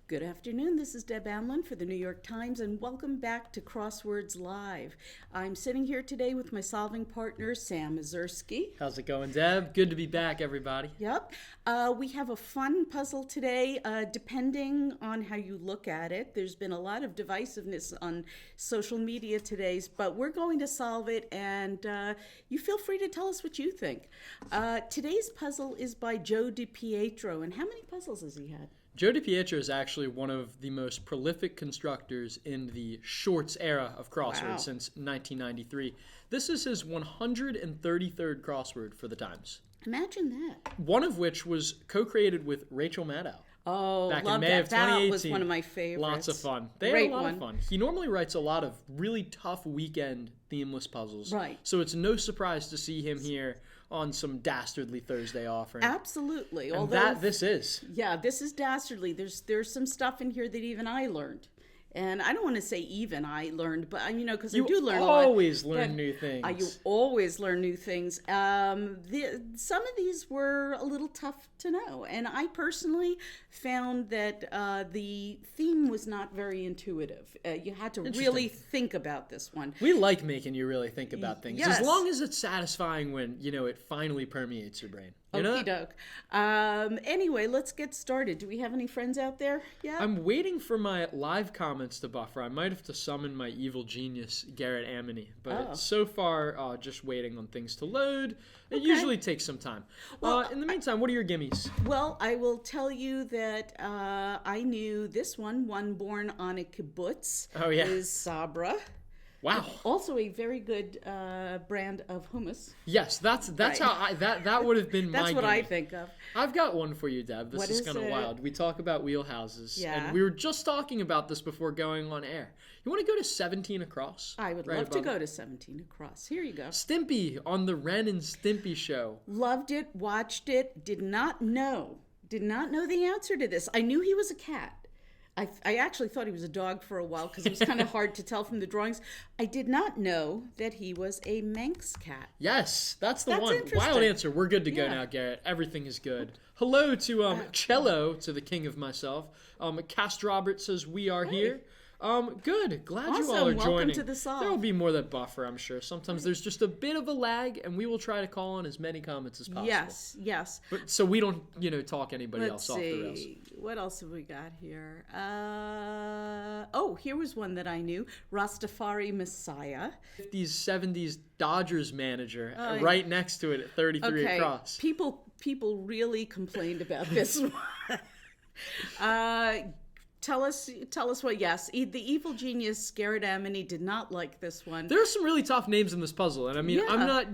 Good afternoon. This is Deb Amlen for the New York Times, and welcome back to Crosswords Live. I'm sitting here today with my solving partner, Sam Ezersky. How's it going, Deb? Good to be back, everybody. Yep. We have a fun puzzle today, depending on how you look at it. There's been a lot of divisiveness on social media today, but we're going to solve it, and you feel free to tell us what you think. Today's puzzle is by Joe DiPietro, and how many puzzles has he had? Joe DiPietro is actually one of the most prolific constructors in the shorts era of crosswords since 1993. This is his 133rd crossword for the Times. Imagine that. One of which was co-created with Rachel Maddow. Oh, back love in May that. of 2018. That was one of my favorites. Lots of fun. They Great had a lot one. of fun. He normally writes a lot of really tough weekend themeless puzzles. Right. So it's no surprise to see him here on some dastardly Thursday offering. Absolutely. And that this is. Yeah, this is dastardly. There's some stuff in here that even I learned. And I don't want to say even I learned, but because I do learn a lot. You always learn new things. You always learn new things. Some of these were a little tough to know. And I personally found that the theme was not very intuitive. You had to really think about this one. We like making you really think about things. Yes. As long as it's satisfying when, it finally permeates your brain. Okie doke. Anyway, let's get started. Do we have any friends out there yet? I'm waiting for my live comments to buffer. I might have to summon my evil genius, Garrett Amity. But so far, just waiting on things to load. It usually takes some time. Well, in the meantime, what are your gimmies? Well, I will tell you that I knew this one born on a kibbutz. Oh, yeah. Is Sabra. Wow. Also a very good brand of hummus. Yes, that's Right. how that would have been my That's what gimme. I think of. I've got one for you, Deb. This What is is kind of it? wild. We talk about wheelhouses. Yeah. And we were just talking about this before going on air. You want to go to 17 across? I would Right love to above go it? to 17 across. Here you go. Stimpy on the Ren and Stimpy show. Loved it, watched it, did not know the answer to this. I knew he was a cat. I actually thought he was a dog for a while because it was kind of hard to tell from the drawings. I did not know that he was a Manx cat. Yes, that's the That's one. interesting. Wild answer. We're good to go Yeah. now, Garrett. Everything is good. Hello to Cello, to the king of myself. Cast Robert says we are here. Good. Glad you all are Awesome. joining. Welcome to the solve. There will be more that buffer, I'm sure. Sometimes there's just a bit of a lag, and we will try to call on as many comments as possible. Yes. But, so we don't, talk anybody Let's else off the rails. see. What else have we got here? Here was one that I knew. Rastafari Messiah. 50s, 70s Dodgers manager, Oh, right next to it at 33 Okay. across. People really complained about this one. Tell us what. Yes, the evil genius Garrett Amity did not like this one. There are some really tough names in this puzzle, and I mean, Yeah. I'm not.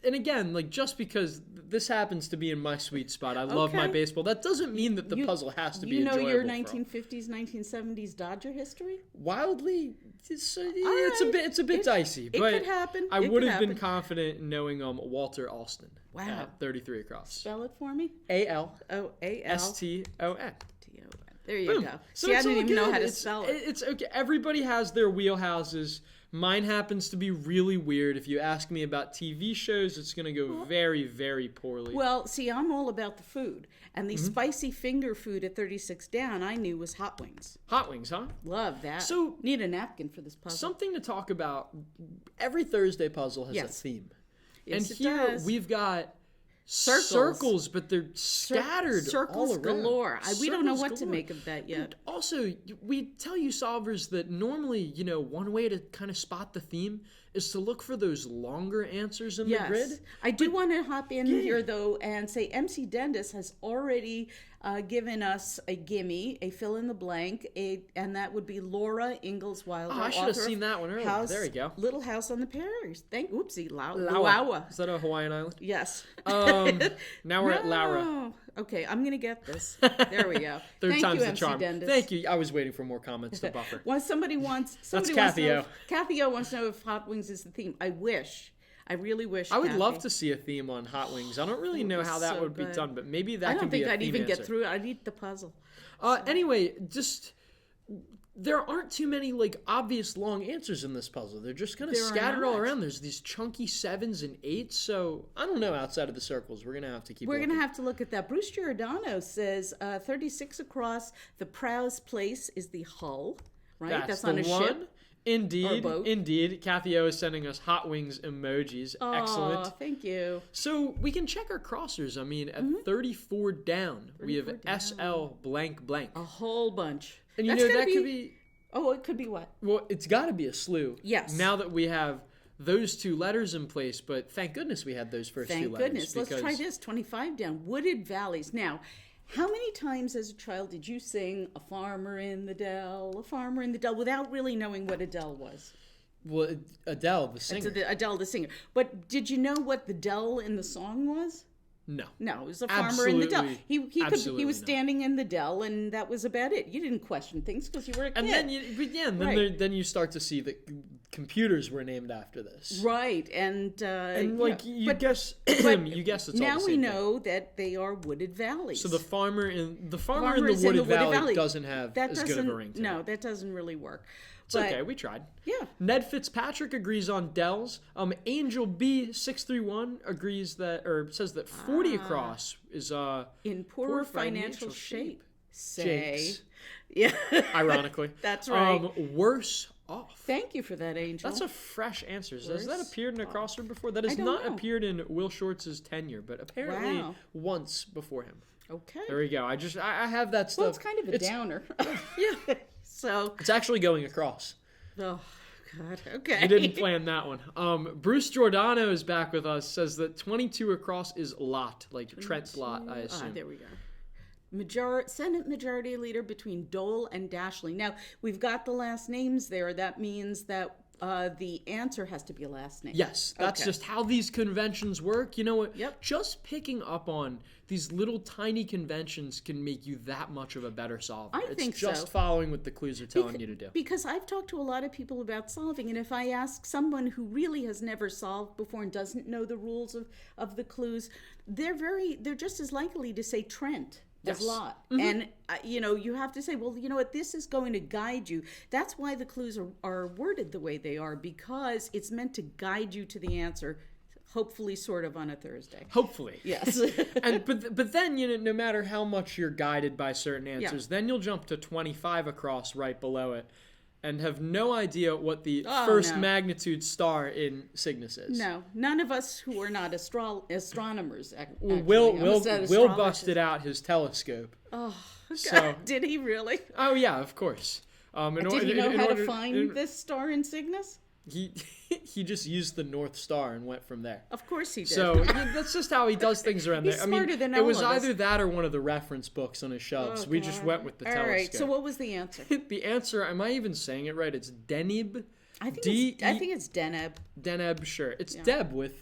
And again, just because this happens to be in my sweet spot, I love my baseball. That doesn't mean that the puzzle has to be You know enjoyable. your for all. 1950s, 1970s Dodger history? Wildly, it's right. a bit dicey, It but could happen. I It would could have been happen. confident in knowing Walter Alston. Wow. At 33 across. Spell it for me. ALSTON. ALSTON. There you Boom. go. So See, I it's didn't all even know good. how to spell it. It's okay. Everybody has their wheelhouses. Mine happens to be really weird. If you ask me about TV shows, it's going to go very, very poorly. Well, see, I'm all about the food. And the spicy finger food at 36 down, I knew was hot wings. Hot wings, huh? Love that. So- need a napkin for this puzzle. Something to talk about. Every Thursday puzzle has a Yes. theme. Yes, and it here does. we've got Circles. but they're scattered Circles all around. galore. We don't know Circles what to galore. make of that yet. And also, we tell you solvers that normally, one way to kind of spot the theme is to look for those longer answers in the grid. I do want to hop in here, though, and say MC Dendis has already given us a gimme, a fill in the blank, and that would be Laura Ingalls Wilder. Oh, I should have author of seen that one earlier. There you go. Little House on the Prairies. Laua. Laua. Is that a Hawaiian island? Yes. Now we're at Laura. No. Okay, I'm going to get this. There we go. Third Thank time's you, the MC charm. Dendis. Thank you. I was waiting for more comments to buffer. Well, somebody wants to Kathy know O. Kathy O wants to know if hot wings is the theme. I really wish. I would Kathy. love to see a theme on hot wings. I don't really know how that so would be good. done, but maybe that I could don't be think a I'd theme even answer. get through it. I'd eat the puzzle. Anyway, just there aren't too many like obvious long answers in this puzzle. They're just kind of scattered all around. There's these chunky 7s and 8s. So I don't know. Outside of the circles, we're gonna have to keep. We're gonna have to look at that. Bruce Giordano says 36 across. The prow's place is the hull. Right, that's on a ship. Indeed, indeed. Kathy O is sending us hot wings emojis. Oh, excellent. Thank you. So we can check our crossers. I mean, at 34 down, we have SL blank blank. A whole bunch. And you know that could be. Oh, it could be what? Well, it's got to be a slew. Yes. Now that we have those 2 letters in place, but thank goodness we had those first 2 letters. Thank goodness. Let's try this. 25 down. Wooded valleys. Now, how many times as a child did you sing "A Farmer in the Dell, a Farmer in the Dell" without really knowing what Adele was? Well, Adele, the singer. It's Adele, the singer. But did you know what the Dell in the song was? No. No, it was a farmer in the Dell. He was standing in the Dell, and that was about it. You didn't question things because you were a kid. And then you start to see that computers were named after this. Right, and you guess it's all the same now we know that they are wooded valleys. So the farmer in the wooded valley doesn't have as good of a ring to it. No, that doesn't really work. It's okay, we tried. Yeah. Ned Fitzpatrick agrees on Dells. Angel B631 agrees that, or says that 40 across is in poor financial shape. Say. Jakes. Yeah. Ironically. That's right. Worse off. Thank you for that, Angel. That's a fresh answer. Has that appeared in a crossword before? That has not appeared in Will Shortz's tenure, but apparently once before him. Okay. There we go. I have that stuff. Well, it's kind of a downer. Yeah. So it's actually going across. Oh, God. Okay. You didn't plan that one. Bruce Giordano is back with us. Says that 22 across is lot, like Trent Lott, I assume. There we go. Senate Majority Leader between Dole and Dashley. Now, we've got the last names there. That means that the answer has to be a last name. Yes, that's just how these conventions work. You know what? Yep. Just picking up on these little tiny conventions can make you that much of a better solver. I think it's just following what the clues are telling you to do. Because I've talked to a lot of people about solving, and if I ask someone who really has never solved before and doesn't know the rules of the clues, they're just as likely to say Trent. As lot. Mm-hmm. And, you have to say, well, you know what, this is going to guide you. That's why the clues are worded the way they are, because it's meant to guide you to the answer, hopefully sort of on a Thursday. Hopefully. Yes. But then, no matter how much you're guided by certain answers, then you'll jump to 25 across right below it and have no idea what the first magnitude star in Cygnus is. No, none of us who are not astronomers. Will busted out his telescope. Oh, God. Did he really? Oh yeah, of course. Did he know how to find this star in Cygnus? He just used the North Star and went from there. Of course he did. So that's just how he does things around there. He's smarter than all of us. It was either that or one of the reference books on his shelves. We just went with the telescope. All right. So what was the answer? The answer, am I even saying it right? It's Deneb. I think it's Deneb. Deneb, sure. It's Deb with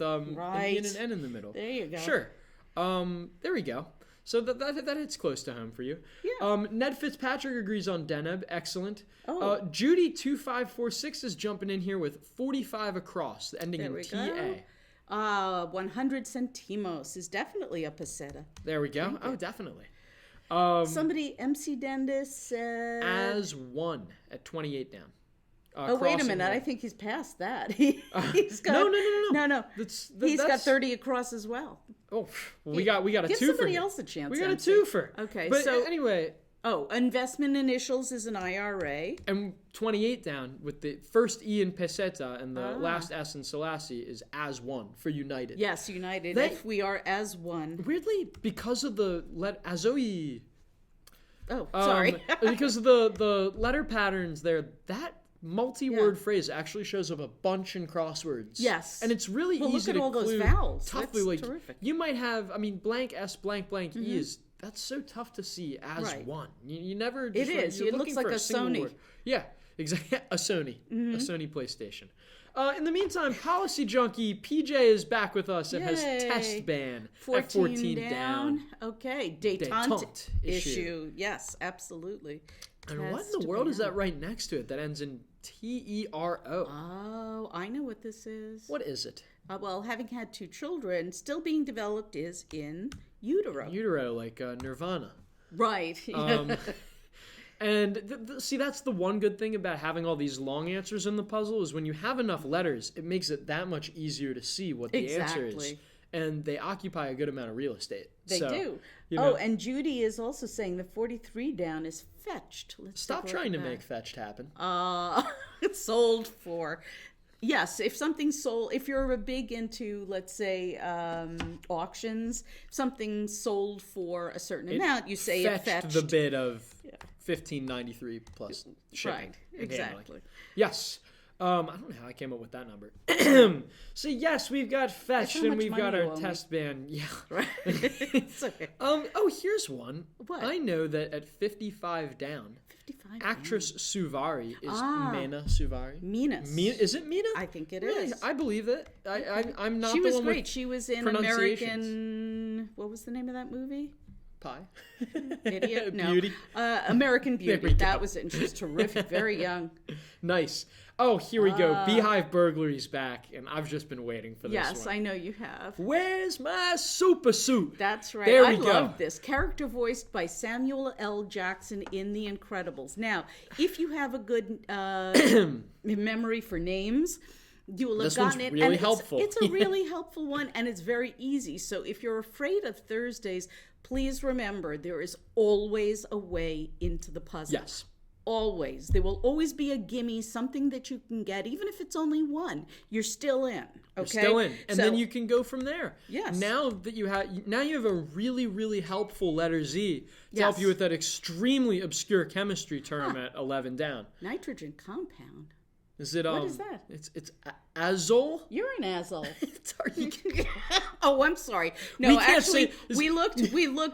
an E and an N in the middle. There you go. Sure. There we go. So that hits close to home for you. Yeah. Ned Fitzpatrick agrees on Deneb. Excellent. Oh. Judy2546 is jumping in here with 45 across, ending in TA. 100 centimos is definitely a peseta. There we go. Oh, definitely. Somebody, MC Dendis said... As one at 28 down. Wait a minute. I think he's past that. He's got no. He's got 30 across as well. Oh, well, we got a twofer. Give somebody else a chance. We got a twofer. Okay, but so anyway. Oh, investment initials is an IRA. And 28 down with the first E in peseta and the last S in Selassie is as one for United. Yes, United. If we are as one. Weirdly, because of the Azoi. Oh, sorry. Because of the letter patterns there, that multi-word phrase actually shows up a bunch in crosswords. Yes. And it's really easy look at all clue those vowels. Toughly, That's terrific. You might have, blank S, blank E is, that's so tough to see as one. You never just... It is. It looks like a Sony. Word. Yeah, exactly. A Sony. A Sony PlayStation. In the meantime, Policy Junkie PJ is back with us and has test ban at 14 down. Okay. Detente issue. Yes, absolutely. And what in the world is that right next to it that ends in TERO? Oh, I know what this is. What is it? Well, having had 2 children, still being developed is in utero. Utero, like Nirvana. Right. And see, that's the one good thing about having all these long answers in the puzzle is when you have enough letters, it makes it that much easier to see what the answer is. And they occupy a good amount of real estate. They do. You know, and Judy is also saying the 43 down is fetched. Stop trying to make fetched happen. It's sold for. Yes, if something's sold, if you're big into, let's say, auctions, something sold for a certain amount, you say it fetched the bid of $15.93 plus shipping. Right, exactly. Yes. I don't know how I came up with that number. So yes, we've got fetched and we've got our test band. Yeah. Right. It's okay. Here's one. What? I know that at 55 down, actress Suvari is Mena Suvari. Is it Mina? I think it really? is. I believe it. I'm not. She the was one great. With she was in American. What was the name of that movie? Pie. Idiot. No. Beauty. American Beauty. That was it. And she was terrific. Very young. Nice. Oh, here we go. Beehive Burglary's back, and I've just been waiting for this one. Yes, I know you have. Where's my super suit? That's right. There we I go. love this. Character voiced by Samuel L. Jackson in The Incredibles. Now, if you have a good memory for names, you will have gotten it. Really helpful. It's a really helpful one, and it's very easy. So if you're afraid of Thursdays, please remember there is always a way into the puzzle. Yes. Always. There will always be a gimme, something that you can get, even if it's only one. You're still in. Okay? You're still in. And then you can go from there. Yes. Now you have a really, really helpful letter Z to help you with that extremely obscure chemistry term at 11 down. Nitrogen compound. Is it what is that? It's azole? You're an azole. Sorry. Oh, I'm sorry. No, we can't actually, say, we looked.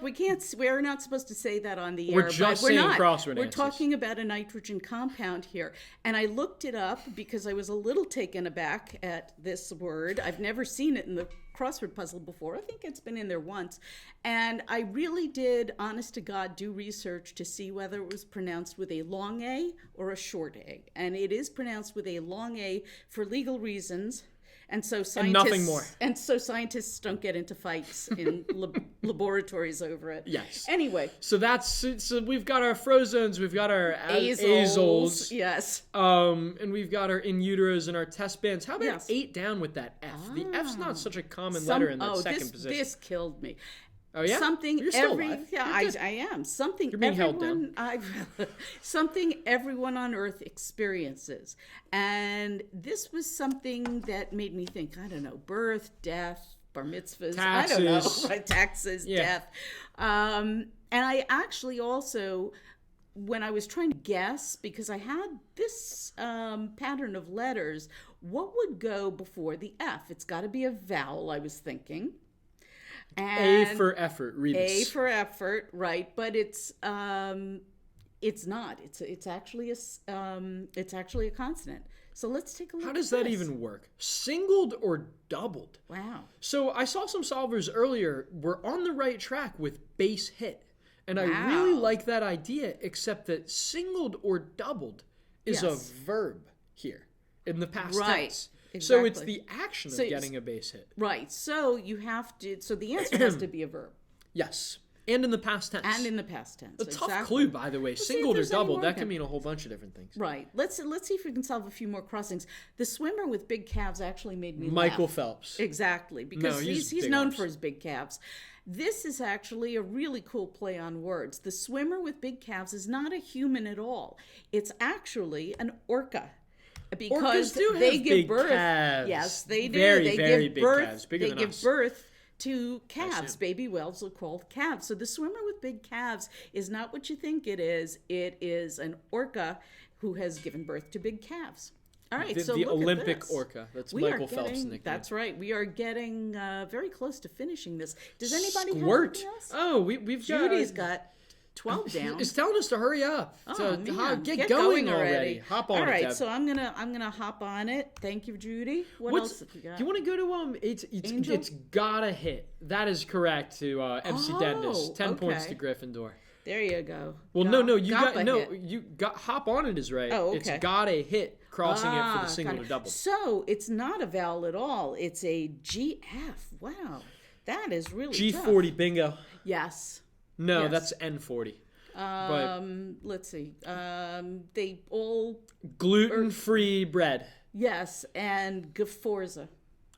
We can't. We're not supposed to say that on the air. We're just saying crossword We're answers. talking about a nitrogen compound here, and I looked it up because I was a little taken aback at this word. I've never seen it in the crossword puzzle before. I think it's been in there once, and I really did, honest to God, do research to see whether it was pronounced with a long A or a short A, and it is pronounced with a long A for legal reasons. And so scientists, and nothing more. And so scientists don't get into fights in laboratories over it. Yes. Anyway. So we've got our frozones, we've got our azoles. Yes. And we've got our in uteros and our test bands. How about 8 down with that F? The F's not such a common letter in that second position. This killed me. Oh yeah, something You're still alive. Yeah, I am something. You're being held down. Something everyone on Earth experiences, and this was something that made me think. I don't know, birth, death, bar mitzvahs. Taxes. I don't know, taxes, death, and I actually also. When I was trying to guess, because I had this pattern of letters, what would go before the F? It's got to be a vowel, I was thinking. And A for effort, Rebus. A for effort, right? But it's not. It's actually a consonant. So let's take a look. How does that even work? Singled or doubled? Wow. So I saw some solvers earlier. We're on the right track with base hit. And I really like that idea, except that singled or doubled is a verb here in the past tense. Exactly. So it's the action of getting a base hit. Right. So you have to. So the answer has to be a verb. Yes. And in the past tense. A tough clue, by the way. Singled or doubled, that can mean a whole bunch of different things. Right. Let's see if we can solve a few more crossings. The swimmer with big calves actually made me Michael laugh. Phelps. Exactly. Because he's known arms. for his big calves. This is actually a really cool play on words. The swimmer with big calves is not a human at all. It's actually an orca. Because they give birth. Calves. Yes, they do. Very, they very give big birth. calves. Bigger they than give us. birth to calves. Baby whales are called calves. So the swimmer with big calves is not what you think it is. It is an orca who has given birth to big calves. All right, so the look Olympic at this. orca. That's Michael Phelps' nickname. That's right. We are getting very close to finishing this. Does anybody Squirt. have anything else? Oh, we've Judy's got 12 down. It's telling us to hurry up. Man. Get going already. Hop on it. All right, Deb. so I'm gonna hop on it. Thank you, Judy. What else have we got? Do you want to go to it's gotta hit. That is correct to MC Dendis. 10 points to Gryffindor. There you go. Well, you got hop on it is right. Oh, okay. It's got a hit, crossing it for the single or double. So it's not a vowel at all. It's a GF. Wow, that is really G40 tough. bingo. Yes. No, Yes. that's N40. Let's see. They all Gluten-free bread. yes, and Geforza.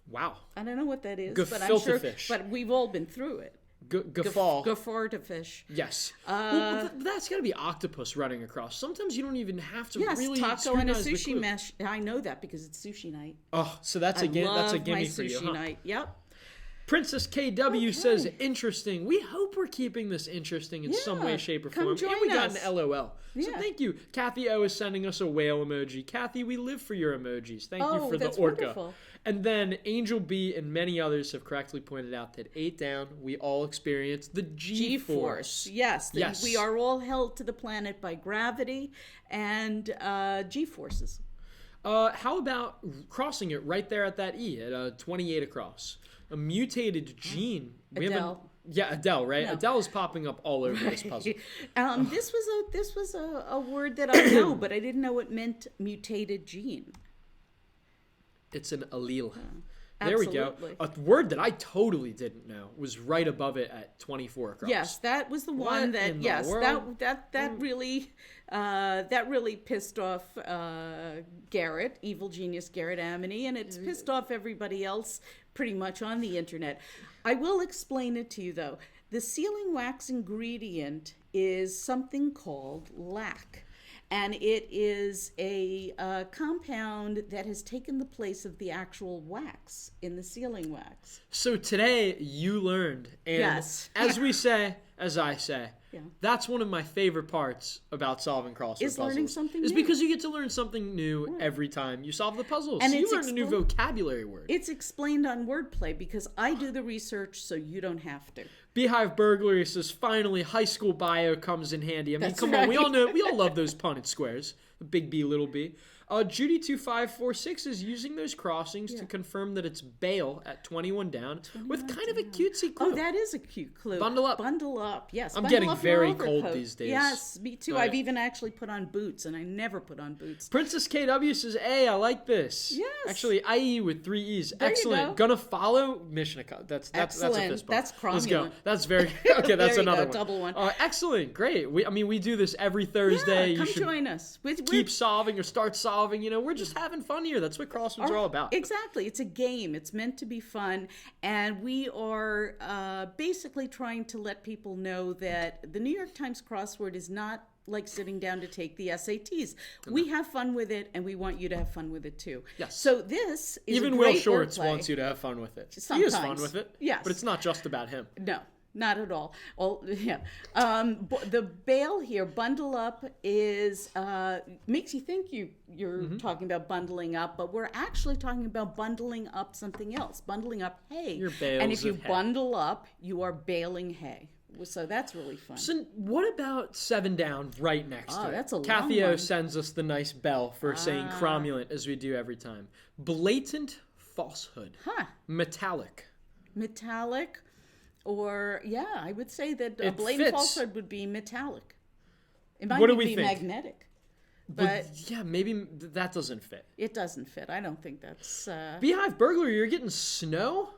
Wow. I don't know what that is, but I'm Gefilte sure. fish. But we've all been through it. Gefaul. Geforza fish. Yes. Well, that's got to be octopus running across. Sometimes you don't even have to really taco and a scrutinize the sushi clue. mesh. I know that because it's sushi night. Oh, so that's I a gimme love for my you, sushi huh? night. Yep. Princess KW says, interesting. We hope we're keeping this interesting in some way, shape, or come form. join And we got us. an LOL. So Yeah. thank you. Kathy O is sending us a whale emoji. Kathy, we live for your emojis. Thank you for the that's orca. wonderful. And then Angel B and many others have correctly pointed out that 8 down, we all experience the G-force. Yes. Yes. We are all held to the planet by gravity and G-forces. How about crossing it right there at that E at 28 across? A mutated gene. Adele. Adele, right? No. Adele is popping up all over this puzzle. This was a word that I know, but I didn't know it meant mutated gene. It's an allele. There we go. Absolutely. A word that I totally didn't know was right above it at 24 across. Yes, that was the What one that in the world? that really pissed off Garrett, evil genius Garrett Amity, and it's pissed off everybody else pretty much on the internet. I will explain it to you though. The sealing wax ingredient is something called lac. And it is a compound that has taken the place of the actual wax in the sealing wax. So today you learned, and Yes. as we say, as I say, Yeah. that's one of my favorite parts about solving crossword Is puzzles. learning something is new. because you get to learn something new every time you solve the puzzle. And so you it's learn a new vocabulary word. It's explained on Wordplay because I do the research so you don't have to. Beehive Burglary says, finally, high school bio comes in handy. I mean, That's come on, we right. all love those punted squares. The big B, little b. Judy2546 is using those crossings to confirm that it's bail at 21 down with kind of a cutesy clue. Oh, that is a cute clue. Bundle up. Bundle up, yes. I'm Bundle getting up your very cold overcoat. these days. Yes, me too. But- I've even actually put on boots, and I never put on boots. Princess KW says, hey, I like this. Yes. Actually, IE with 3 E's. There you Excellent. go. Gonna follow mission. That's a Excellent. fist bump. That's Let's go. cromulent. That's very okay. That's There you another go, one. double one. Excellent. Great. We do this every Thursday. Yeah, come you should join us. keep solving or start solving. We're just having fun here. That's what crosswords are all about. Exactly. It's a game. It's meant to be fun. And we are basically trying to let people know that the New York Times crossword is not like sitting down to take the SATs. We have fun with it, and we want you to have fun with it too. Yes. So this is Even a Will great Shorts wordplay. wants you to have fun with it. He Sometimes. has fun with it. Yes. But it's not just about him. No, not at all. Well, yeah. The bail here, bundle up, is makes you think you're talking about bundling up, but we're actually talking about bundling up something else. Bundling up hay. Your bales and if you of hay. bundle up, you are baling hay. So that's really fun. So what about 7 down right next to it? That's a long Kathy O one. sends us the nice bell for saying cromulent as we do every time. Blatant falsehood. Huh. Metallic. Metallic, or I would say that a It blatant fits. falsehood would be metallic. It might What do even we be think? magnetic, but yeah, maybe that doesn't fit. it doesn't fit. I don't think that's. Beehive burglary, you're getting snow?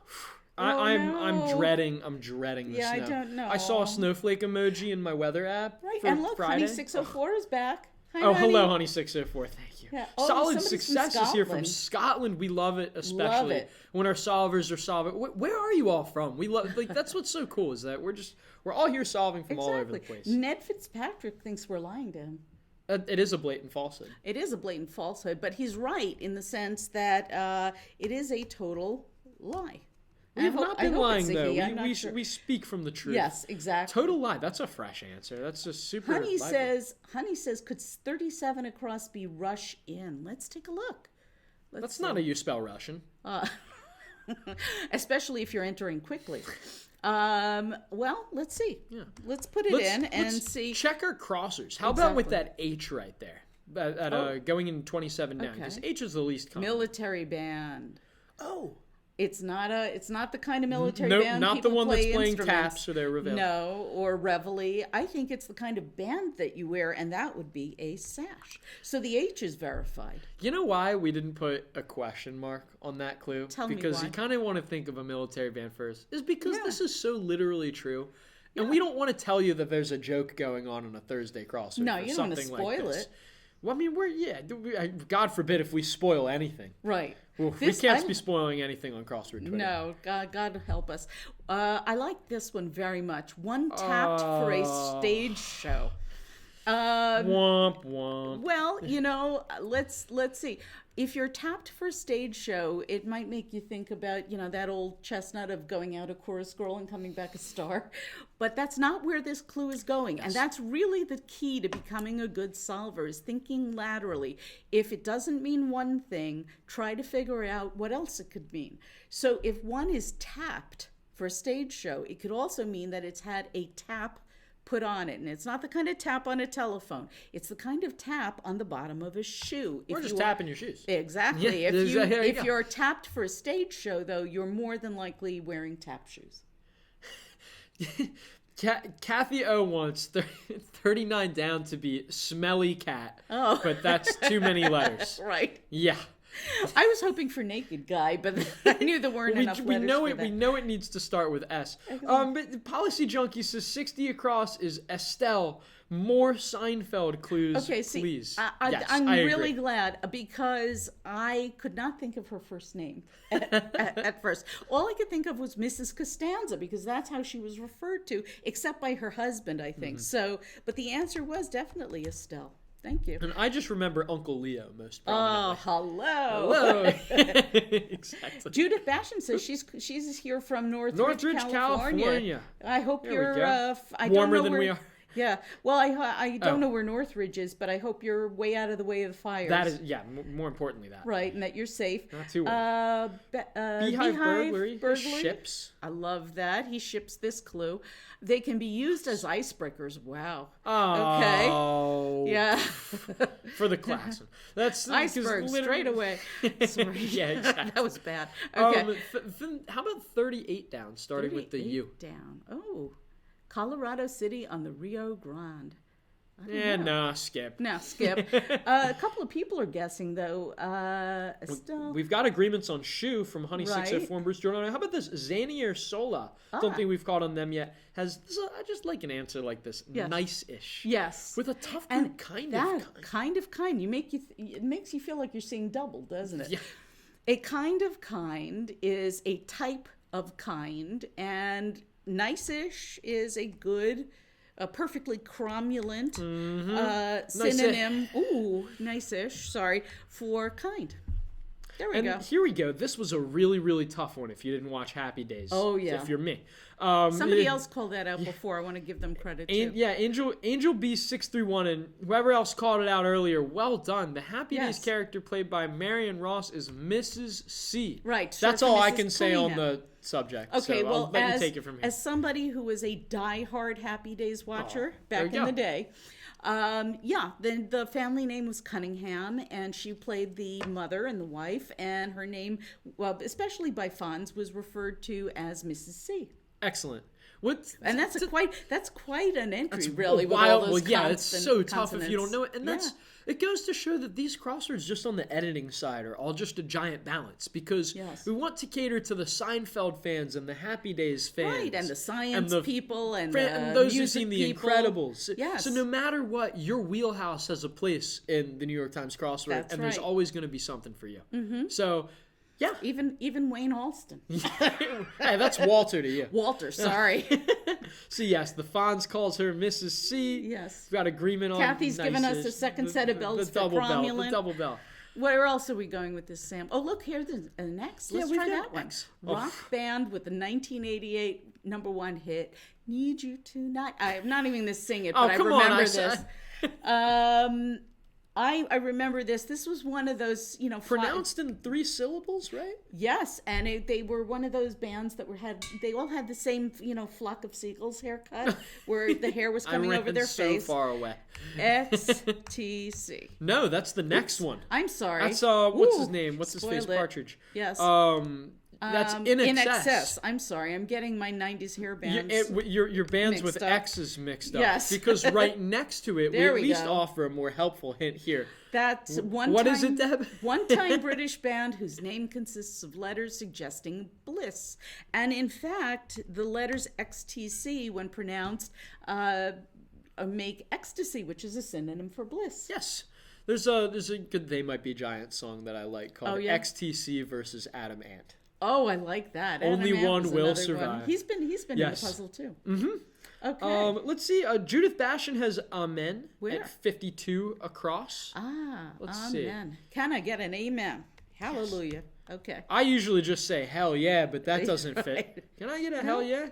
I'm no. dreading the Yeah, I snow. don't know. I saw a snowflake emoji in my weather app Right, for and look, Friday. Honey 604 is back. Hi, Oh, honey. hello, Honey 604. Thank you. Yeah. Oh, Solid somebody's from success is here from Scotland. Scotland. We love it, especially Love it. when our solvers are solving. Where are you all from? We love that's what's so cool is that we're all here solving from all over the place. Ned Fitzpatrick thinks we're lying to him. It is a blatant falsehood. It is a blatant falsehood, but he's right in the sense that it is a total lie. We have not been lying though. I'm not sure. We speak from the truth. Yes, exactly. Total lie. That's a fresh answer. That's just super. Honey lively. says, could 37 across be rush in? Let's take a look. That's not how you spell Russian. Especially if you're entering quickly. Well, let's see. Yeah. Let's put it in and let's see. Check our crossers. How about with Exactly. that H right there? Going in 27 down because Okay. H is the least common. Military band. Oh. It's not the kind of military Nope, band not the people one that's play playing instruments. taps or their reveille. No, or reveille. I think it's the kind of band that you wear, and that would be a sash. So the H is verified. You know why we didn't put a question mark on that clue? Tell me because why. you kind of want to think of a military band first. Is because Yeah. this is so literally true. And we don't want to tell you that there's a joke going on a Thursday crossword. No, or you don't want to something like spoil this. it. Well, I mean, God forbid if we spoil anything. Right. Oof, we can't be spoiling anything on Crossword Twitter. No, God help us. I like this one very much. One tapped for a stage show. Womp womp. Well, let's see. If you're tapped for a stage show, it might make you think about, that old chestnut of going out a chorus girl and coming back a star. But that's not where this clue is going. Yes. And that's really the key to becoming a good solver, is thinking laterally. If it doesn't mean one thing, try to figure out what else it could mean. So if one is tapped for a stage show, it could also mean that it's had a tap put on it. And it's not the kind of tap on a telephone. It's the kind of tap on the bottom of a shoe. Or just tapping your shoes. Exactly. Yeah, if you're tapped for a stage show, though, you're more than likely wearing tap shoes. Kathy O wants 39 down to be smelly cat. Oh. But that's too many letters. Right. Yeah. I was hoping for naked guy, but I knew there weren't enough letters for that. We know it needs to start with S. But Policy Junkie says 60 across is Estelle. More Seinfeld clues, okay, see, please. I'm really glad, because I could not think of her first name at first. All I could think of was Mrs. Costanza, because that's how she was referred to, except by her husband, I think. So, but the answer was definitely Estelle. Thank you. And I just remember Uncle Leo most prominently. Oh, hello. Exactly. Judith Bashan says she's here from Northridge, California. I hope you're warmer than we are. Yeah. Well, I don't know where Northridge is, but I hope you're way out of the way of the fires. That is, more importantly that. Right, and that you're safe. Not too well. Beehive burglary. Ships. I love that. He ships this clue. They can be used as icebreakers. Wow. Oh. Okay. Yeah. For the class. That's iceberg straight away. Sorry. Yeah, exactly. That was bad. Okay. How about 38 down, starting with the U? Down. Oh. Colorado City on the Rio Grande. Skip. No, skip. A couple of people are guessing, though. Estelle. We've got agreements on shoe from Honey 604 and Bruce Jordan. How about this? Zanier Sola. Don't think we've caught on them yet. I just like an answer like this. Yes. Nice-ish. Yes. With a tough group, kind of kind. It makes you feel like you're seeing double, doesn't it? Yeah. A kind of kind is a type of kind, and nice-ish is a perfectly cromulent synonym. Ooh, nice-ish. Sorry, for kind. There we go. Here we go. This was a really, really tough one if you didn't watch Happy Days. Oh, yeah. If you're me. Somebody else called that out before. I want to give them credit, too. Yeah, Angel B631 and whoever else called it out earlier, well done. The Happy Days character played by Marion Ross is Mrs. C. Right. That's all I can say on the subject. Okay, so well, I'll let you take it from here. As somebody who was a diehard Happy Days watcher back in the day, the family name was Cunningham, and she played the mother and the wife, and her name, well, especially by Fonz, was referred to as Mrs. C. Excellent. And that's quite an entry, really. Wild. Well, yeah, it's so tough if you don't know it, and it goes to show that these crosswords just on the editing side are all just a giant balance, because we want to cater to the Seinfeld fans and the Happy Days fans, right, and the science people and those who've seen The Incredibles. Yes. So no matter what, your wheelhouse has a place in the New York Times crossword, there's always going to be something for you. Mm-hmm. So. Yeah. Even Wayne Alston. Hey, that's Walter to you. Walter, sorry. So yes, the Fonz calls her Mrs. C. Yes. We've got agreement on Kathy's given us a second set of bells for cromulent. The double bell. Where else are we going with this, Sam? Oh, look, here's the next. Let's try that one. Rock band with the 1988 #1 hit, Need You Tonight. I'm not even going to sing it, but I remember this. I remember this. This was one of those, pronounced in 3 syllables, right? Yes, and they were one of those bands that they all had the same, flock of seagulls haircut, where the hair was coming over their face. So far away. XTC. No, that's the next one. I'm sorry. That's what's his name? What's his face? Partridge. Yes. That's in excess. I'm sorry. I'm getting my 90s hair bands. Your bands mixed with up. X's mixed up. Yes. Because right next to it, we There at we least go. offer a more helpful hint here. That's What is it, Deb? one-time British band whose name consists of letters suggesting bliss. And in fact, the letters XTC, when pronounced, make ecstasy, which is a synonym for bliss. Yes. There's a good They Might Be Giants song that I like called XTC versus Adam Ant. Oh, I like that. Only Adam Ant one was will another survive. one. He's been in the puzzle too. Mm-hmm. Okay. Let's see. Judith Bashan has Amen Where? at 52 across. Let's see. Can I get an amen? Hallelujah. Okay. I usually just say hell yeah, but that doesn't fit. Right. Can I get a hell yeah?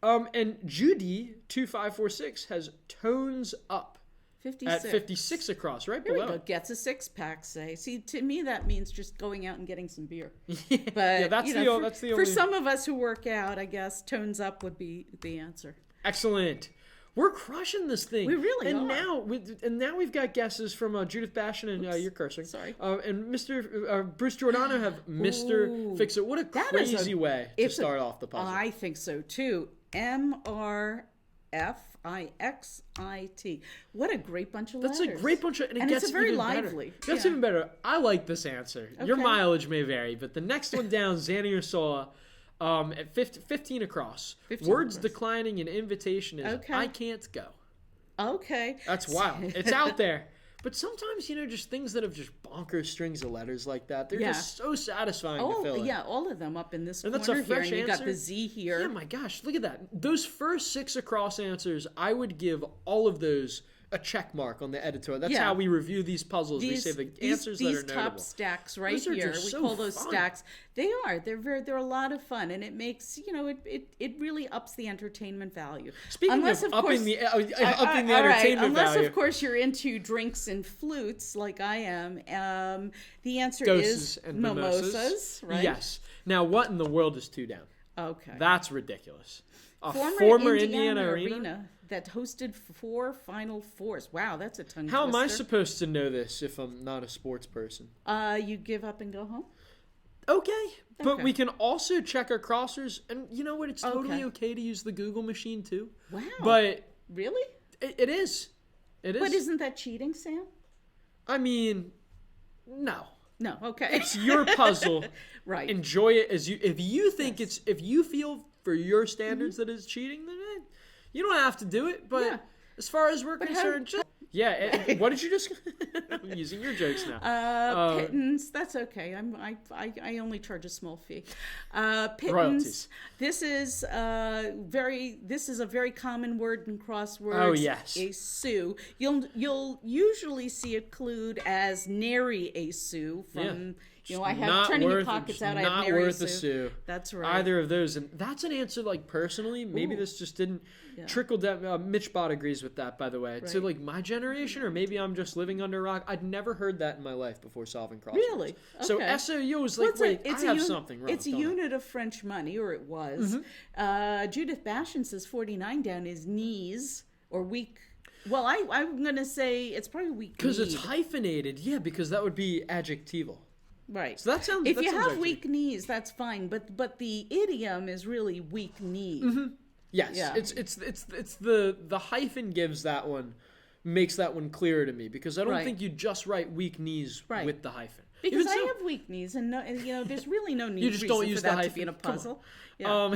And Judy 2546 has Tones Up 56. at 56 across, right Here we below. go. Gets a six-pack, say. See, to me, that means just going out and getting some beer. Yeah, But that's you the know, that's the for only. some of us who work out, I guess tones up would be the answer. Excellent. We're crushing this thing. We really and are. Now we've got guesses from Judith Bashan and you're cursing. Sorry. And Mr. Bruce Giordano have Mr. Ooh, Fix It. What a that is crazy way to start off the puzzle. I think so too. MRFIXIT. What a great bunch of That's letters. a great bunch of, and it And gets it's a very even lively. Better. That's Yeah. even better. I like this answer. Your Okay. mileage may vary, but the next one down, Xania Ursola, at 15 across. 15 Words across. declining an invitation is Okay. I can't go. Okay. That's wild. It's out there. But sometimes, just things that have just bonkers strings of letters like that, they're just so satisfying to fill in. Yeah, all of them up in this And corner that's a here. fresh And you got answer. the Z here. Yeah, my gosh, look at that. Those first 6 across answers, I would give all of those a check mark on the editor. That's how we review these puzzles. We say the answers these that are top notable. stacks right Those are here. just We so call those fun. stacks. They're a lot of fun, and it makes it really ups the entertainment value. Speaking Unless, of course, upping the all right, entertainment unless value, of course you're into drinks and flutes like I am. The answer doses is and mimosas. right? Yes. Now, what in the world is 2 down? Okay. That's ridiculous. A Former Indiana Arena? that hosted 4 Final Fours. Wow, that's a tongue How am I twister. supposed to know this if I'm not a sports person? You give up and go home? Okay, but Okay. we can also check our crossers, and you know what? It's totally Okay. okay to use the Google machine too. Wow. But Really? it is. It is. But isn't that cheating, Sam? I mean, no. No, okay. It's your puzzle. Right. Enjoy it as you. If you think if you feel for your standards that it's cheating, then you don't have to do it. But Yeah. as far as we're concerned, what did you just? I'm using your jokes now. Pittance, that's okay. I only charge a small fee. Pittance. Royalties. This is a very common word in crosswords. Oh, yes. A sou. You'll usually see it clued as nary a sou from. I have Not turning your worth- pockets out. I have not nary worth a a sou. sou. That's right. Either of those, and that's an answer. Like personally, maybe this just didn't trickle down. Mitch Bott agrees with that, by the way. To like my generation, or maybe I'm just living under a rock. I'd never heard that in my life before solving crosswords. Really? So Okay. SOU was like, wait, I have something wrong. It's a don't I? unit of French money, or it was. Judith Bashan says 49 down is knees or weak. Well, I'm going to say it's probably weak Because it's kneed. hyphenated, yeah. Because that would be adjectival. Right. So that sounds. If that you sounds have right weak knees, that's fine. But the idiom is really weak kneed. Yes, Yeah. it's the hyphen gives that one, makes that one clearer to me because I don't Right. think you just write weak knees Right. with the hyphen. Because Even I so- have weak knees, and there's really no need You just reason don't use for the that to hyphen. be in a Come on. puzzle. Yeah.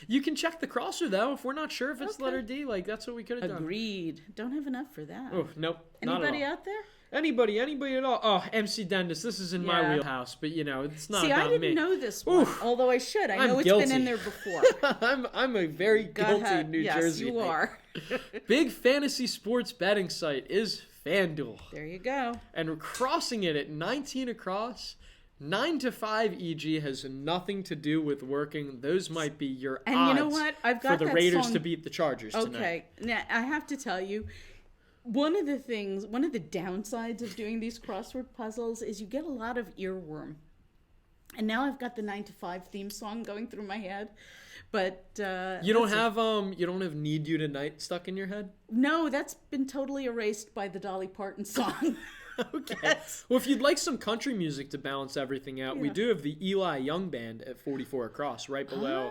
You can check the crosser though if we're not sure if it's Okay. letter D. Like that's what we could have done. Agreed. Don't have enough for that. Oh nope, not Anybody at all. out there? Anybody at all? Oh, MC Dentist. This is in my Yeah. wheelhouse, but it's not See, about I didn't me. know this one, Oof. although I should. I I'm know it's guilty. been in there before. I'm a very Go guilty ahead. New yes, Jersey. you are. Big fantasy sports betting site is FanDuel. There you go. And we're crossing it at 19 across. 9 to 5 EG has nothing to do with working. Those might be your And odds you know what? I've got for the that Raiders song- to beat the Chargers tonight. Okay. Now, I have to tell you, one of the downsides of doing these crossword puzzles is you get a lot of earworm. And now I've got the 9 to 5 theme song going through my head. But You don't have Need You Tonight stuck in your head? No, that's been totally erased by the Dolly Parton song. Okay. Well, if you'd like some country music to balance everything out, we do have the Eli Young Band at 44 across, right below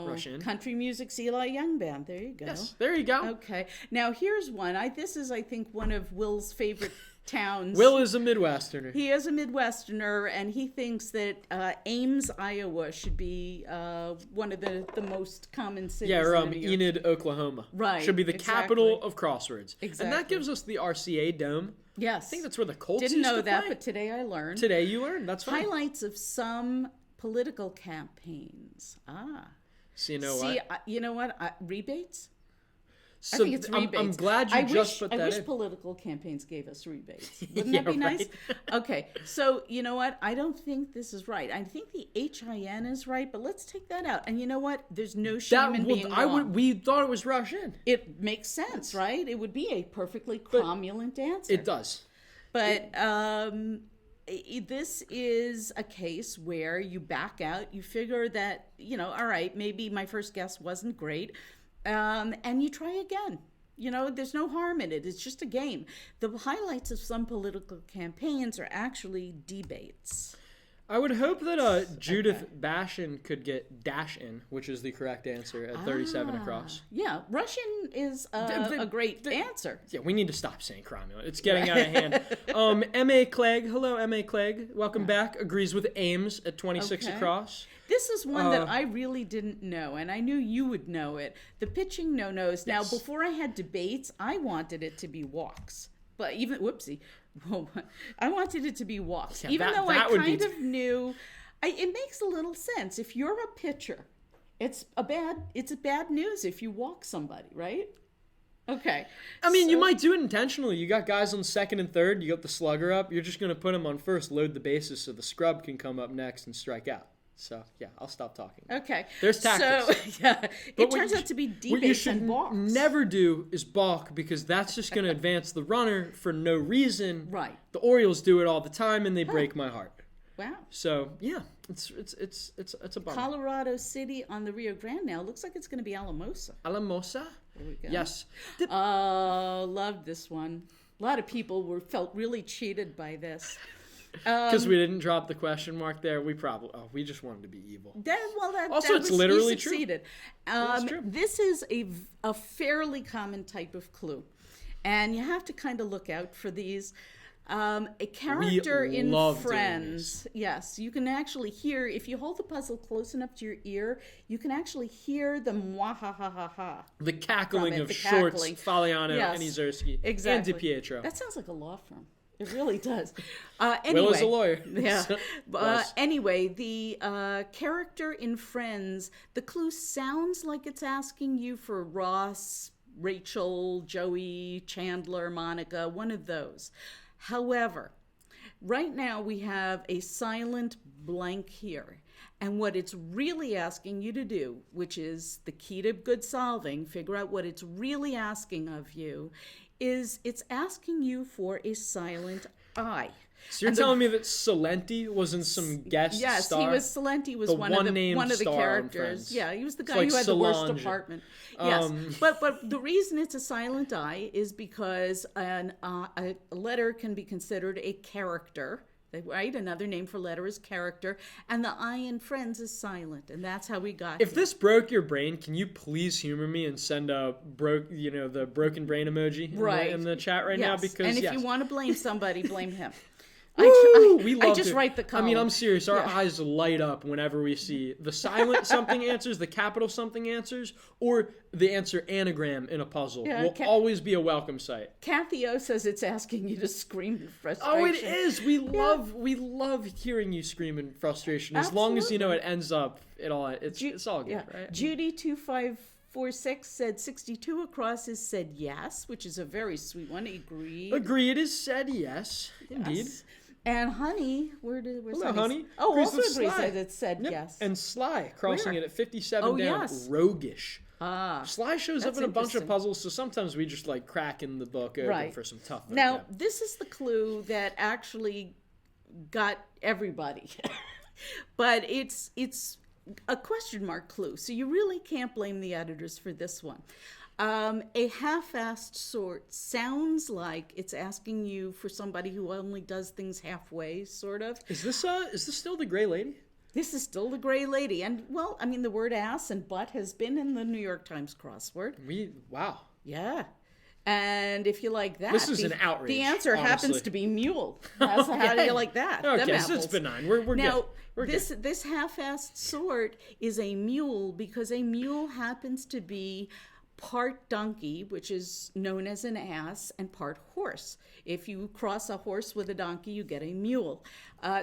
Rush In. Country music's Eli Young Band. There you go. Yes, there you go. Okay. Now, here's one. This is, I think, one of Will's favorite towns. Will is a Midwesterner. He is a Midwesterner, and he thinks that Ames, Iowa should be one of the most common cities. Yeah, or Enid, Oklahoma. Right. Should be the capital of Crosswords. Exactly. And that gives us the RCA Dome. Yes. I think that's where the Colts Didn't used know to that, play. but today I learned. Today you learned. That's fine. Highlights of some political campaigns. So you know what? You know what? Rebates? So I think it's rebates. I'm glad you put that in. I wish political campaigns gave us rebates. Wouldn't that be nice? Okay, so you know what? I don't think this is right. I think the HIN is right, but let's take that out. And you know what? There's no shame in being wrong. We thought it was Rush In. It makes sense, right? It would be a perfectly cromulent answer. It does. But this is a case where you back out. You figure that, all right, maybe my first guess wasn't great. And you try again. There's no harm in it. It's just a game. The highlights of some political campaigns are actually debates. I would hope that Judith Bashan could get dash in, which is the correct answer at 37 across. Yeah, Russian is a great answer. Yeah, we need to stop saying cromulent. It's getting out of hand. M.A. Clegg, hello M.A. Clegg, welcome back, agrees with Ames at 26 across. This is one that I really didn't know, and I knew you would know it. The pitching no-nos. Now, before I had debates, I wanted it to be walks. But I wanted it to be walks. Yeah, even though I kind of knew, it makes a little sense. If you're a pitcher, it's bad news if you walk somebody, right? Okay. I mean, you might do it intentionally. You got guys on second and third. You got the slugger up. You're just going to put them on first, load the bases so the scrub can come up next and strike out. So, yeah, I'll stop talking. Okay. There's tactics. So, yeah, it turns out to be debates and balks. What you should never do is balk, because that's just going to advance the runner for no reason. Right. The Orioles do it all the time, and they break my heart. Wow. So, yeah, it's a bummer. Colorado City on the Rio Grande now. Looks like it's going to be Alamosa. Alamosa? There we go. Yes. Loved this one. A lot of people felt really cheated by this. Because we didn't drop the question mark there. We just wanted to be evil. It's literally true. True. This is a fairly common type of clue, and you have to kind of look out for these. A character in Friends. Yes, you can actually hear, if you hold the puzzle close enough to your ear, you can actually hear the mwahahaha. The cackling of Shorts, Faliano, and Ezersky, exactly. and DiPietro. That sounds like a law firm. It really does. Anyway, Will is a lawyer. Yeah. Anyway, the character in Friends, the clue sounds like it's asking you for Ross, Rachel, Joey, Chandler, Monica, one of those. However, right now we have a silent blank here. And what it's really asking you to do, which is the key to good solving, figure out what it's really asking of you, is it's asking you for a silent I. So you're telling me that Salenti was in some guest star? Yes, Salenti was one of the characters. Yeah, he was the guy who had Solange. The worst apartment. Yes, but the reason it's a silent I is because a letter can be considered a character. Right? Another name for letter is character, and the I in Friends is silent, and that's how we got If this broke your brain, can you please humor me and send the broken brain emoji in the chat right now? Because if you want to blame somebody, blame him. I just write the column. I mean, I'm serious. Our eyes light up whenever we see the silent something answers, the capital something answers, or the answer anagram in a puzzle. Will always be a welcome sight. Kathy O says it's asking you to scream in frustration. Oh, it is. We love hearing you scream in frustration. As long as it ends up it's all good, right? Judy 2546 said 62 across is said yes, which is a very sweet one. Agreed is said yes, indeed. Yes. And Honey, where's Honey? Oh, also agrees that it said yes. And Sly, crossing it at 57 down, roguish. Sly shows up in a bunch of puzzles, so sometimes we just crack in the book open for some tough. Now, this is the clue that actually got everybody. But it's a question mark clue. So you really can't blame the editors for this one. A half-assed sort sounds like it's asking you for somebody who only does things halfway, sort of. Is this still the Gray Lady? This is still the Gray Lady. And, well, I mean, the word ass and butt has been in the New York Times crossword. Wow. Yeah. And if you like that, this is an outrage. The answer happens to be mule. How do you like that? Okay, so it's benign. We're now, good. This half-assed sort is a mule because a mule happens to be part donkey, which is known as an ass, and part horse. If you cross a horse with a donkey, you get a mule.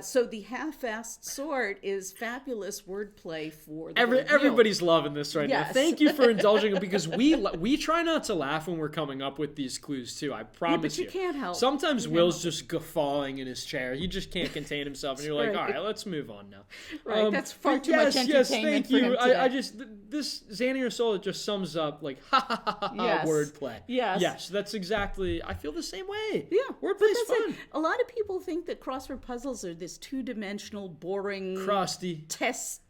So the half-assed sort is fabulous wordplay for the everybody's loving this right now. Yes. Thank you for indulging it, because we try not to laugh when we're coming up with these clues too. I promise but you can't help. Sometimes Will's just guffawing in his chair. He just can't contain himself, and you're like, all right, let's move on now. Right, that's far too much entertainment. Yes, thank for you. him today. I just this Xania Sola just sums up like wordplay. Yes, that's exactly. I feel the same way. Yeah, wordplay's fun. A lot of people think that crossword puzzles are this two-dimensional, boring, crusty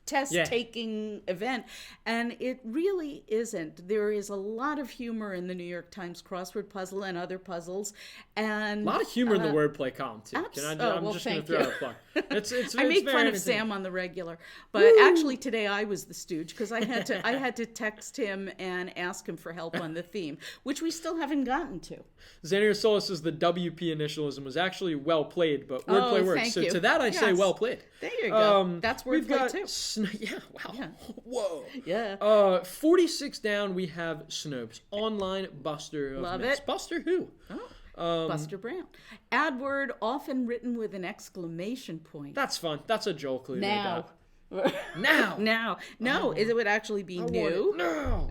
test-taking event, and it really isn't. There is a lot of humor in the New York Times crossword puzzle and other puzzles, and a lot of humor in the wordplay column too. I'm just going to throw out a plug. I make fun of Sam on the regular, but actually today I was the stooge because I had to text him and ask him for help on the theme, which we still haven't gotten to. Xania Sola says the WP initialism was actually well played, but wordplay works. So to that I say well played. There you go. That's wordplay too. Wow. Yeah. Whoa. Yeah. 46 down, we have Snopes. Online buster of Love myths. it. Buster who? Buster Brown. Add word often written with an exclamation point. That's fun. That's a Joel clue. Now. Now. No, it would actually be new. No.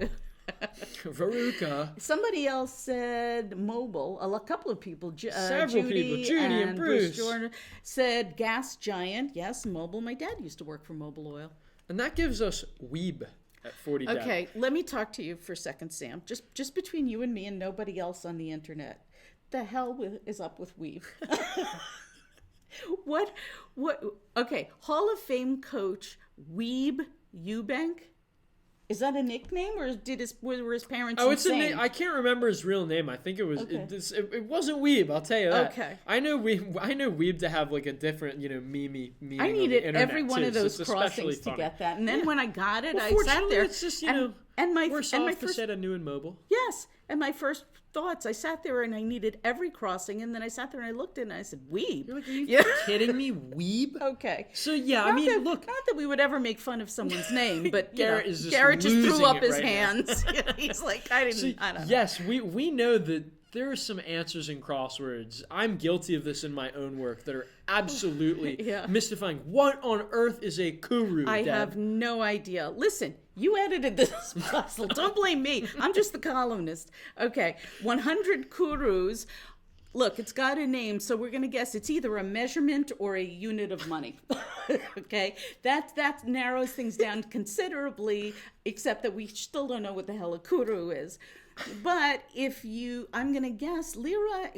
Veruca. Somebody else said mobile. A couple of people, several people, Judy and Bruce Jordan, said gas giant. Yes, mobile. My dad used to work for Mobil Oil. And that gives us Weeb at 40 down. Okay, let me talk to you for a second, Sam. Just between you and me and nobody else on the internet. The hell is up with Weeb? What? Okay, Hall of Fame coach Weeb Eubank. Is that a nickname, or were his parents insane? I can't remember his real name. I think it was it wasn't Weeb. I'll tell you that. Okay. I know Weeb to have like a different meaning. I needed on the every internet one too, of those so it's crossings especially to get that, and then when I got it, I fortunately, sat there. It's just worse off to set a new and mobile. Yes, and my first thoughts, I sat there and I needed every crossing, and then I sat there and I looked at it and I said, Weeb. You're like, are you kidding me? Weeb? Okay. So yeah, look. Not that we would ever make fun of someo's name, but Garrett is Garrett just threw up his right hands. He's like, I don't know. Yes, we know that there are some answers in crosswords. I'm guilty of this in my own work that are absolutely mystifying. What on earth is a kuru, I Deb? have no idea. Listen, you edited this puzzle. Don't blame me. I'm just the columnist. Okay, 100 kurus. Look, it's got a name, so we're going to guess it's either a measurement or a unit of money. Okay? That narrows things down considerably, except that we still don't know what the hell a kuru is. But I'm going to guess, lira,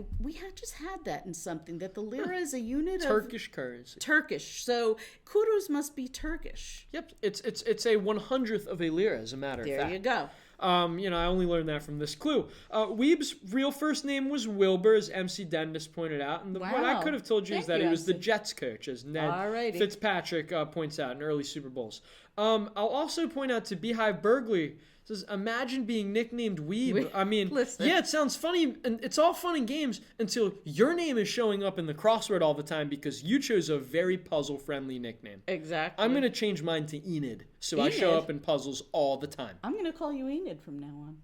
just had that in something, that the lira is a unit of... Turkish currency. Turkish. So kurus must be Turkish. Yep, it's a 100th of a lira, as a matter of fact. There you go. I only learned that from this clue. Weeb's real first name was Wilbur, as MC Dendis pointed out. And what I could have told you is that he was the Jets coach, as Ned Fitzpatrick points out in early Super Bowls. I'll also point out to Beehive Burgley, says, imagine being nicknamed Weeb. I mean, yeah, it sounds funny, and it's all fun and games until your name is showing up in the crossword all the time because you chose a very puzzle-friendly nickname. Exactly. I'm going to change mine to Enid, so I show up in puzzles all the time. I'm going to call you Enid from now on.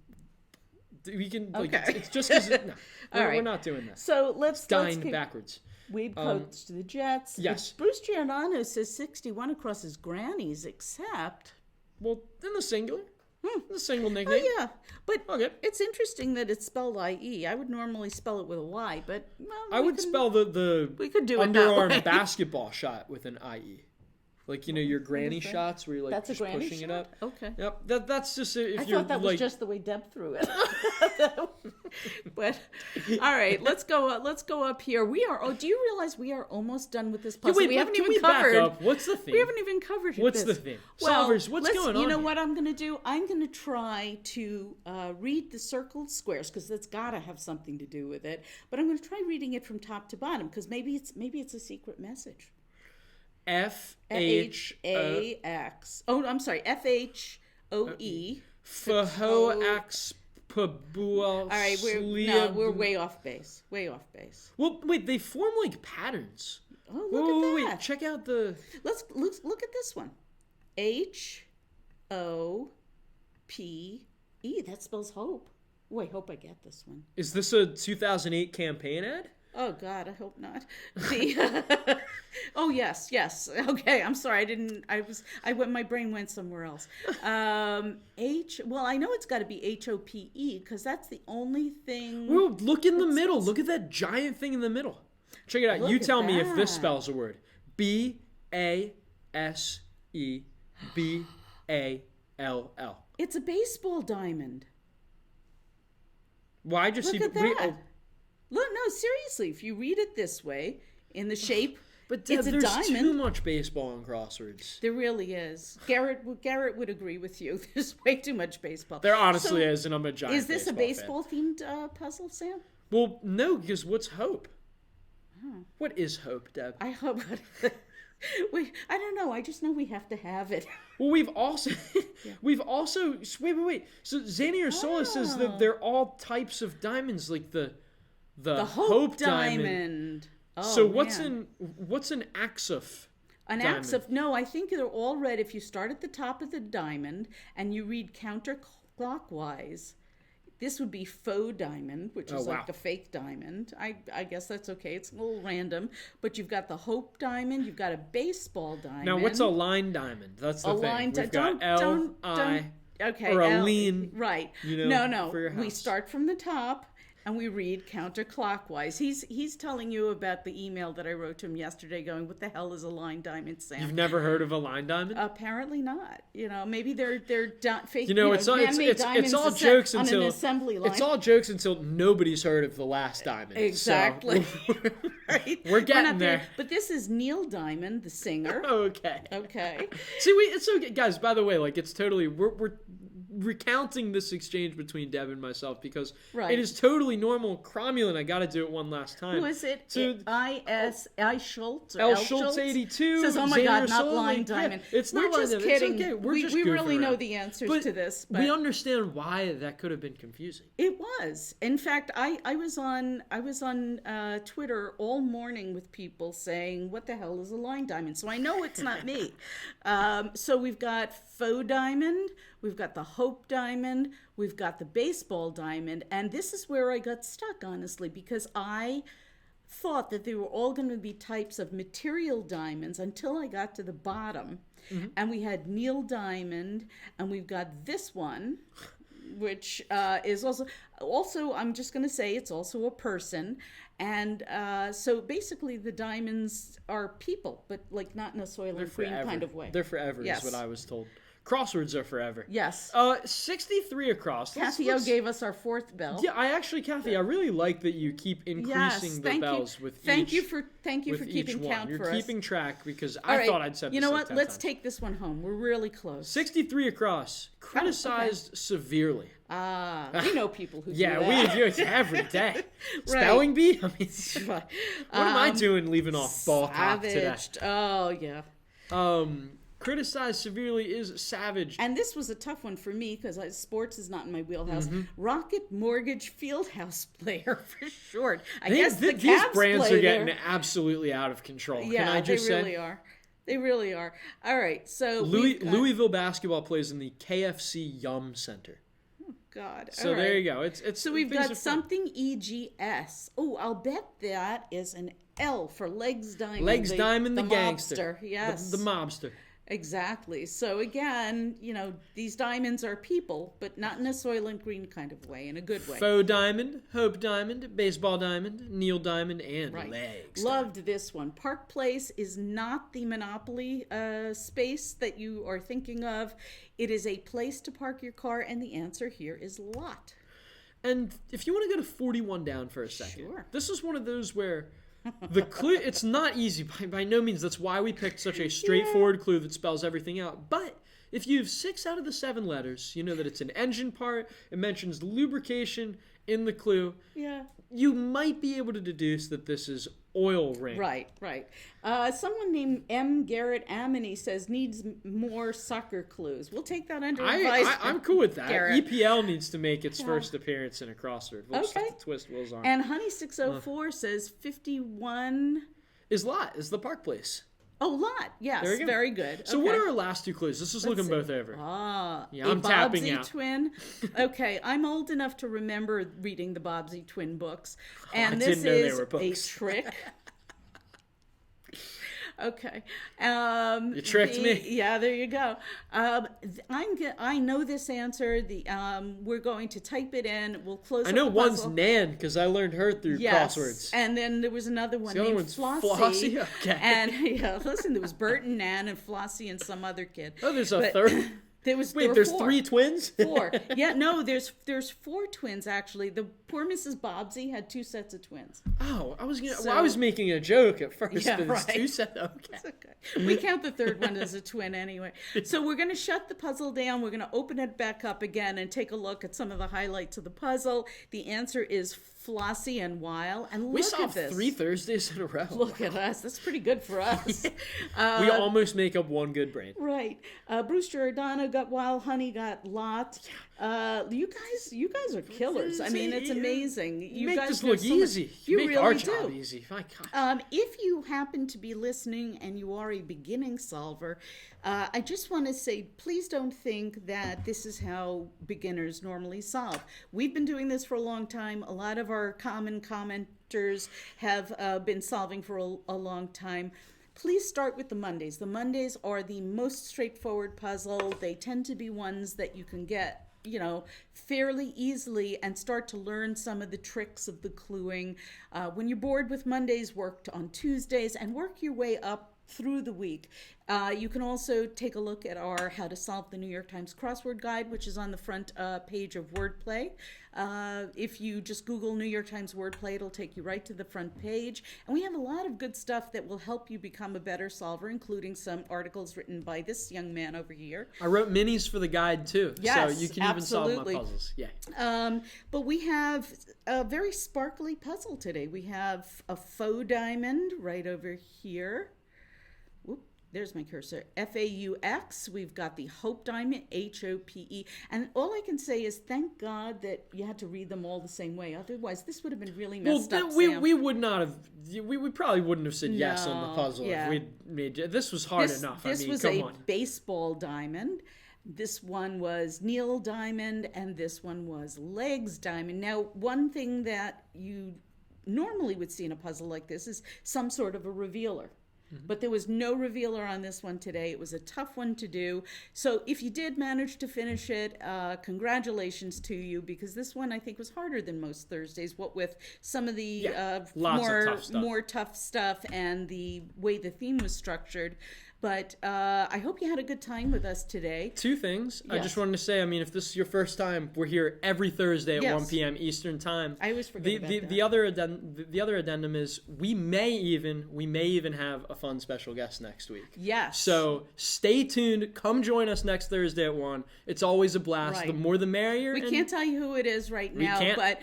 We can, it's just because, we're not doing that. So let's keep backwards. Weeb coached the Jets. Yes. Bruce Giordano says 61 across his grannies, except... Well, in the singular. The single nickname. Oh, yeah. But it's interesting that it's spelled I-E. I would normally spell it with a Y, but... I would spell the we could do underarm basketball shot with an I-E. Like, your granny shots where you're like That's just a granny pushing shot? it up. Okay. Yep. That's just if I you're thought that like, was just the way Deb threw it. But all right, let's go up here. We are. Oh, do you realize we are almost done with this puzzle? wait, we haven't can even we covered. back up? What's the theme? We haven't even covered What's this. the theme? Well, Solvers, what's going on? You know here? what I'm going to do? I'm going to try to read the circled squares because that's got to have something to do with it. But I'm going to try reading it from top to bottom because maybe it's a secret message. FHAX. Oh, I'm sorry. FHOE. Fahoax Pabua. All right, we're way off base. Way off base. Well, wait, they form like patterns. Oh, look at that. Wait, check out the. Let's look at this one. HOPE. That spells hope. Oh, I hope I get this one. Is this a 2008 campaign ad? Oh God, I hope not. Oh yes. Okay, I'm sorry. My brain went somewhere else. Well, I know it's got to be HOPE because that's the only thing. Well, look in the middle. Look at that giant thing in the middle. Check it out. Look You at tell me if this that. spells a word. BASEBALL. It's a baseball diamond. Well, I just Look see. at that. Look, no, seriously. If you read it this way, in the shape, But Deb, it's a there's diamond. too much baseball in Crosswords. There really is. Garrett would agree with you. There's way too much baseball. There honestly is, and I'm a giant. Is this a baseball baseball themed puzzle, Sam? Well, no, because what's hope? What is hope, Deb? I hope. I don't know. I just know we have to have it. Well, we've also wait. So Xanier Sola says that they're all types of diamonds, like the hope diamond. Oh, so what's man. an axif? An axif? No, I think they're all read. If you start at the top of the diamond and you read counterclockwise, this would be faux diamond, which is like a fake diamond. I guess that's okay. It's a little random, but you've got the hope diamond. You've got a baseball diamond. Now, what's a line diamond? That's the thing. We've got L-I, okay, or a lean. Right. You know, No. for your house. We start from the top. And we read counterclockwise. He's telling you about the email that I wrote to him yesterday going, what the hell is a line diamond, Sam? You've never heard of a line diamond? Apparently not. Maybe they're fake. It's all jokes on until an assembly line. It's all jokes until nobody's heard of the last diamond. Exactly. So, Right? We're getting there. But this is Neil Diamond, the singer. Okay. Okay. See, it's okay, guys. By the way, like it's totally we're recounting this exchange between Deb and myself because it is totally normal. Cromulent, I got to do it one last time. Who is it? So, I Schultz or L. L. Schultz 82 says, "Oh my God, Xander not Sola, line diamond." It's not we're just line kidding. It's okay. We really know the answers to this. But we understand why that could have been confusing. It was. In fact, I was on Twitter all morning with people saying, "What the hell is a line diamond?" So I know it's not me. So we've got faux diamond, we've got the hope diamond, we've got the baseball diamond, and this is where I got stuck, honestly, because I thought that they were all going to be types of material diamonds until I got to the bottom. Mm-hmm. And we had Neil Diamond, and we've got this one, which is also I'm just going to say it's also a person. And so basically the diamonds are people, but like not in a Soylent Green kind of way. They're forever is what I was told. Crosswords are forever. Yes. 63 across. Kathy O gave us our fourth bell. Yeah, Kathy, I really like that you keep increasing the bells with each. Thank you for keeping count for us. You're keeping track because I thought I'd said this. You know what? Like Let's take this one home. We're really close. 63 across. Criticized severely. We know people who do that. Yeah, we do it every day. Spelling bee? I mean, what am I doing leaving off ball talk today? Oh, yeah. Criticized severely is savage. And this was a tough one for me because sports is not in my wheelhouse. Mm-hmm. Rocket Mortgage Fieldhouse player for short. I guess the these Cavs brands play are getting there. Absolutely out of control. Yeah, Can I just they really are. They really are. All right, so Louisville basketball plays in the KFC Yum Center. Oh God! So there you go. It's so we've got something EGS. Oh, I'll bet that is an L for Legs Diamond. Legs Diamond, the gangster. Mobster. Yes, the mobster. Exactly. So again, these diamonds are people, but not in a Soylent Green kind of way, in a good way. Faux diamond, hope diamond, baseball diamond, Neil diamond, and legs. Loved this one. Park Place is not the Monopoly space that you are thinking of. It is a place to park your car, and the answer here is lot. And if you want to go to 41 down for a second, Sure. This is one of those where the clue, it's not easy by no means. That's why we picked such a straightforward clue that spells everything out. But if you have 6 out of the 7 letters, you know that it's an engine part. It mentions lubrication in the clue. Yeah. You might be able to deduce that this is oil ring. Right. Someone named M. Garrett Amlen says needs more soccer clues. We'll take that under advisement. I'm cool with that. Garrett. EPL needs to make its first appearance in a crossword. We'll just have to twist Will's arm. And Honey604 says 51... Is the Park Place. Oh, lot. Yes, There we go. Very good. So what are our last 2 clues? Let's just look them both over. Yeah, I'm tapping out. Twin. Okay, I'm old enough to remember reading the Bobbsey Twin books. And I this didn't know they is were a books. trick. Okay. You tricked me. Yeah, there you go. I know this answer. We're going to type it in. We'll close. I know up the one's puzzle. Nan because I learned her through Crosswords. And then there was another one The other named one's Flossie. Flossie? Okay. And listen, there was Bert and Nan and Flossie and some other kid. Oh, there's a third. There's 4. 3 twins? 4. Yeah, no, there's 4 twins actually. The poor Mrs. Bobbsey had 2 sets of twins. Oh, I was making a joke at first, Yeah, but it's right. 2 sets. Okay. Okay. We count the third one as a twin anyway. So we're going to shut the puzzle down. We're going to open it back up again and take a look at some of the highlights of the puzzle. The answer is Flossie and Weil. And look We saw at this. 3 Thursdays in a row. Look at us. That's pretty good for us. We almost make up one good brain. Right. Bruce Giordano got Weil. Honey got Lot. You guys are killers. I mean, it's amazing. You make guys this do look so easy. Much, you make really our do. job easy. My gosh. If you happen to be listening and you are a beginning solver, I just want to say, please don't think that this is how beginners normally solve. We've been doing this for a long time. A lot of our common commenters have been solving for a long time. Please start with the Mondays. The Mondays are the most straightforward puzzle. They tend to be ones that you can get fairly easily and start to learn some of the tricks of the cluing. When you're bored with Mondays, work on Tuesdays and work your way up through the week. You can also take a look at our How to Solve the New York Times Crossword Guide, which is on the front page of Wordplay. If you just Google New York Times Wordplay, it'll take you right to the front page. And we have a lot of good stuff that will help you become a better solver, including some articles written by this young man over here. I wrote minis for the guide too. Yes, so you can even solve my puzzles. Yeah. But we have a very sparkly puzzle today. We have a faux diamond right over here. There's my cursor. FAUX. We've got the Hope Diamond, HOPE. And all I can say is thank God that you had to read them all the same way. Otherwise, this would have been really messed up, Sam. We would not have. We probably wouldn't have said yes on the puzzle if we'd made. This was hard enough. This was a baseball diamond. This one was Neil Diamond, and this one was Legs Diamond. Now, one thing that you normally would see in a puzzle like this is some sort of a revealer. But there was no revealer on this one today. It was a tough one to do. So if you did manage to finish it, congratulations to you, because this one I think was harder than most Thursdays, what with some of the more tough stuff and the way the theme was structured. But I hope you had a good time with us today. 2 things. Yes. I just wanted to say, I mean, if this is your first time, we're here every Thursday at 1 p.m. Eastern Time. I always forget about that. The other addendum is we may even have a fun special guest next week. Yes. So stay tuned. Come join us next Thursday at 1. It's always a blast. Right. The more the merrier. We can't tell you who it is right now, but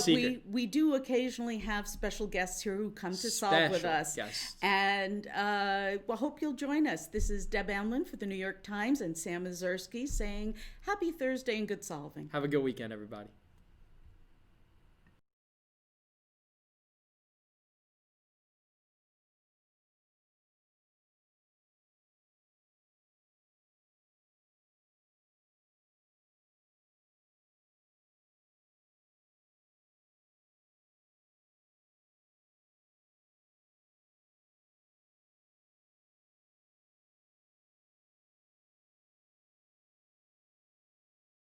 we do occasionally have special guests here who come to solve with us. Yes. And well, hope you'll join us. This is Deb Amlen for the New York Times and Sam Ezersky saying happy Thursday and good solving. Have a good weekend, everybody.